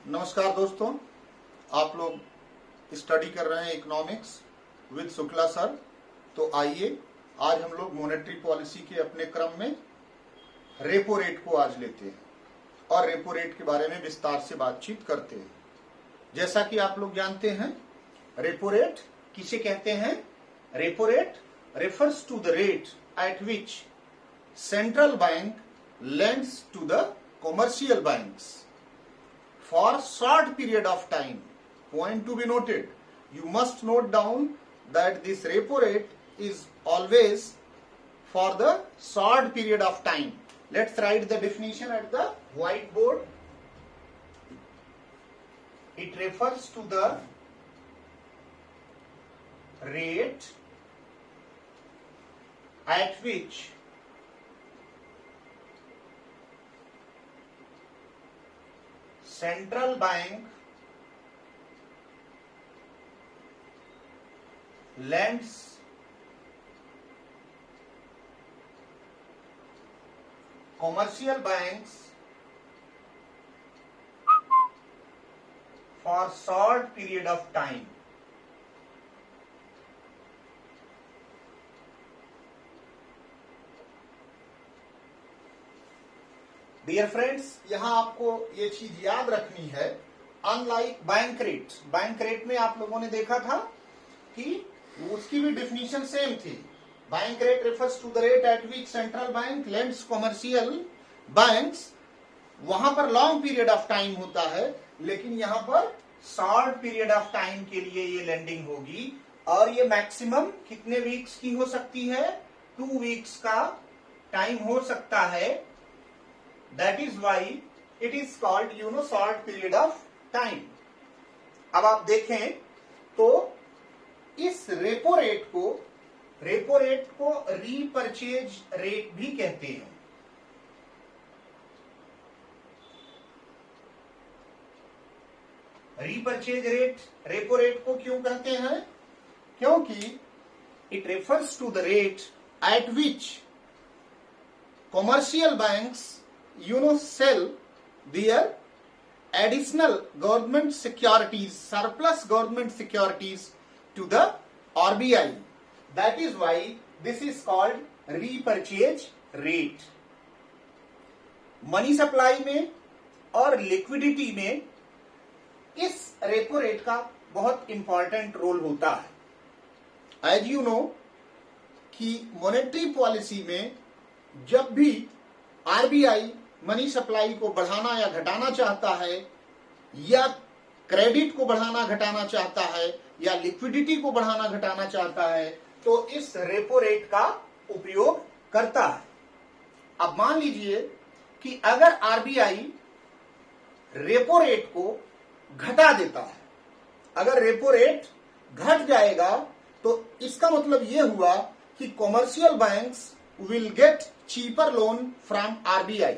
नमस्कार दोस्तों, आप लोग स्टडी कर रहे हैं इकोनॉमिक्स विद शुक्ला सर। तो आइए आज हम लोग मॉनेटरी पॉलिसी के अपने क्रम में रेपो रेट को आज लेते हैं और रेपो रेट के बारे में विस्तार से बातचीत करते हैं। जैसा कि आप लोग जानते हैं, रेपो रेट किसे कहते हैं? Repo rate refers to the rate at which central bank lends to the commercial banks for short period of time. Point to be noted. You must note down that this repo rate is always for the short period of time. Let's write the definition at the whiteboard. It refers to the rate at which central bank lends commercial banks for short period of time. Dear friends, यहां आपको ये चीज याद रखनी है, unlike bank rate में आप लोगों ने देखा था कि उसकी भी डेफिनेशन सेम थी। Bank rate refers to the rate at which central bank lends commercial banks. वहां पर लॉन्ग पीरियड ऑफ टाइम होता है, लेकिन यहां पर शॉर्ट पीरियड ऑफ टाइम के लिए ये लेंडिंग होगी और ये मैक्सिमम कितने वीक्स की हो सकती है? 2 वीक्स का टाइम हो सकता है। That is why it is called short period of time. अब आप देखें तो इस रेपो रेट को रीपर्चेज रेट भी कहते हैं। रीपर्चेज रेट रेपो रेट को क्यों कहते हैं? क्योंकि it refers to the rate at which commercial banks sell their additional government securities, surplus government securities to the RBI. That is why this is called repurchase rate. Money supply में और liquidity में इस repo rate का बहुत important role होता है। As you know कि monetary policy में जब भी आरबीआई मनी सप्लाई को बढ़ाना या घटाना चाहता है, या क्रेडिट को बढ़ाना घटाना चाहता है, या लिक्विडिटी को बढ़ाना घटाना चाहता है, तो इस रेपो रेट का उपयोग करता है। अब मान लीजिए कि अगर आरबीआई रेपो रेट को घटा देता है, अगर रेपो रेट घट जाएगा तो इसका मतलब यह हुआ कि commercial banks will get cheaper loan from RBI,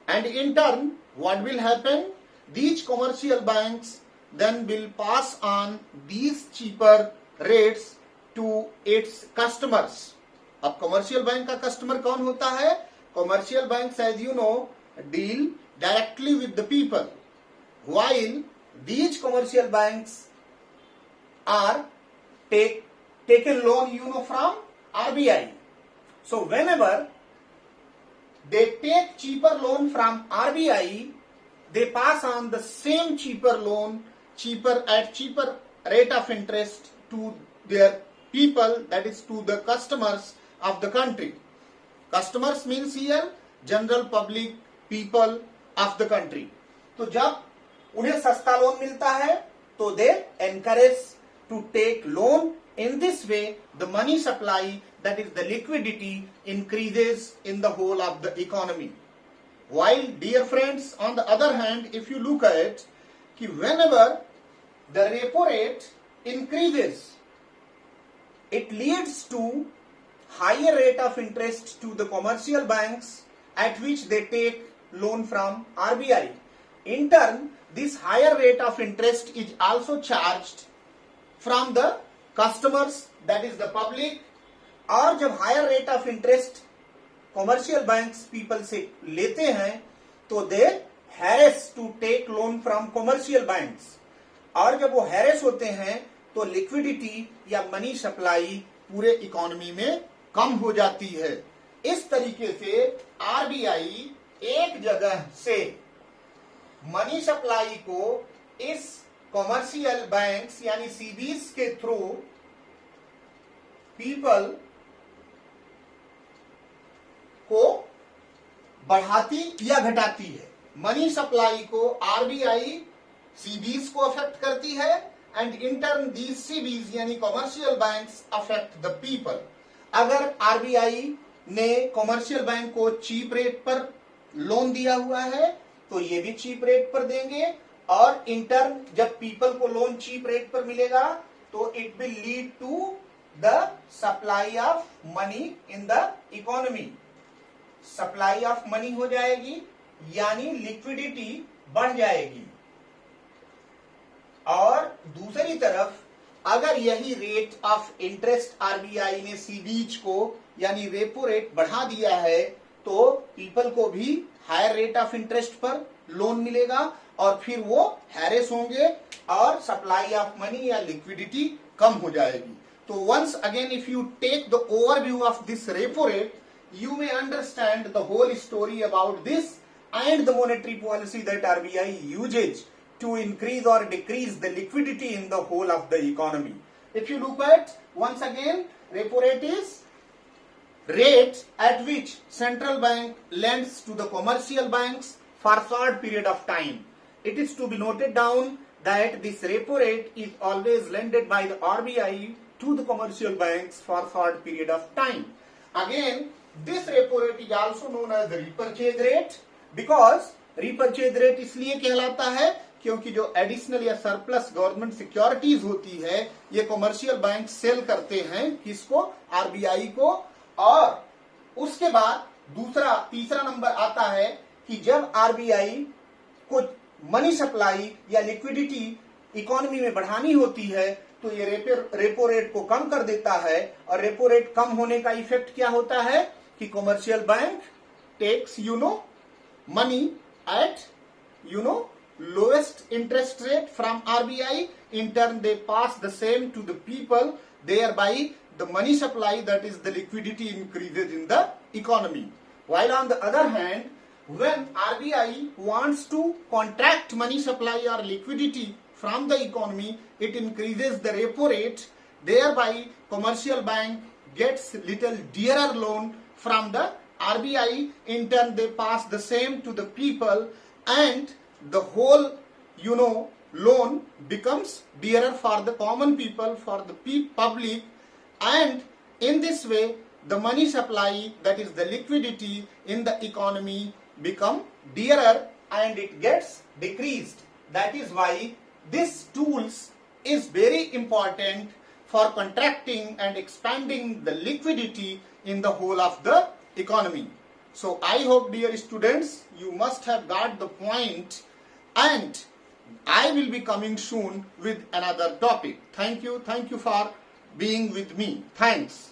and in turn what will happen? These commercial banks then will pass on these cheaper rates to its customers. अब commercial bank का customer कौन होता है? Commercial banks, as you know, deal directly with the people, while these commercial banks are taken loan from RBI. So whenever they take cheaper loan from RBI, they pass on the same cheaper loan, at cheaper rate of interest to their people, that is to the customers of the country. Customers means here general public people of the country. तो जब उन्हें सस्ता loan मिलता है तो they encourage to take loan. In this way, the money supply, that is the liquidity, increases in the whole of the economy. While, dear friends, on the other hand, if you look at कि whenever the repo rate increases, it leads to higher rate of interest to the commercial banks at which they take loan from RBI. In turn, this higher rate of interest is also charged from the customers, that is the public. और जब higher rate of interest commercial banks people से लेते हैं तो they harass to take loan from commercial banks, और जब वो harass होते हैं तो लिक्विडिटी या मनी सप्लाई पूरे इकोनॉमी में कम हो जाती है। इस तरीके से आरबीआई एक जगह से मनी सप्लाई को इस कॉमर्शियल बैंक्स यानी सीबीज के थ्रू पीपल को बढ़ाती या घटाती है। मनी सप्लाई को आरबीआई सीबीज को अफेक्ट करती है एंड इन टर्न दीज सीबीज यानी commercial banks affect the people. अगर आरबीआई ने कॉमर्शियल बैंक को चीप रेट पर लोन दिया हुआ है तो ये भी चीप रेट पर देंगे, और इन टर्न जब पीपल को लोन चीप रेट पर मिलेगा तो it will lead to the supply of money in the economy. Supply of money हो जाएगी यानी लिक्विडिटी बढ़ जाएगी। और दूसरी तरफ अगर यही रेट ऑफ इंटरेस्ट आरबीआई ने सीबीज को यानी रेपो रेट बढ़ा दिया है तो पीपल को भी हायर रेट ऑफ इंटरेस्ट पर लोन मिलेगा और फिर वो हैरेस होंगे और सप्लाई ऑफ मनी या लिक्विडिटी कम हो जाएगी। तो once again if you take the overview of this repo rate, you may understand the whole story about this and the monetary policy that RBI uses to increase or decrease the liquidity in the whole of the economy. If you look at once again, repo rate is rate at which central bank lends to the commercial banks for short period of time. It is to be noted down that this repo rate is always lended by the RBI to the commercial banks for short period of time. Again, this repo rate is also known as the repurchase rate because repurchase rate इसलिए कहलाता है क्योंकि जो additional या surplus government securities होती है ये commercial bank cell करते हैं किसको, आरबीआई को। और उसके बाद तीसरा नंबर आता है कि जब आरबीआई को मनी सप्लाई या लिक्विडिटी इकोनॉमी में बढ़ानी होती है तो ये रेपो रेट को कम कर देता है, और रेपो रेट कम होने का इफेक्ट क्या होता है कि commercial bank takes money at lowest interest rate from RBI. In turn, they pass the same to the people. Thereby, the money supply, that is the liquidity, increases in the economy. While on the other hand, when RBI wants to contract money supply or liquidity from the economy, it increases the repo rate. Thereby, commercial bank gets little dearer loan from the RBI. In turn, they pass the same to the people, and the whole loan becomes dearer for the common people, for the public, and in this way the money supply, that is the liquidity in the economy, become dearer and it gets decreased. That is why this tools is very important for contracting and expanding the liquidity in the whole of the economy. So I hope, dear students, you must have got the point, and I will be coming soon with another topic. Thank you for being with me. Thanks.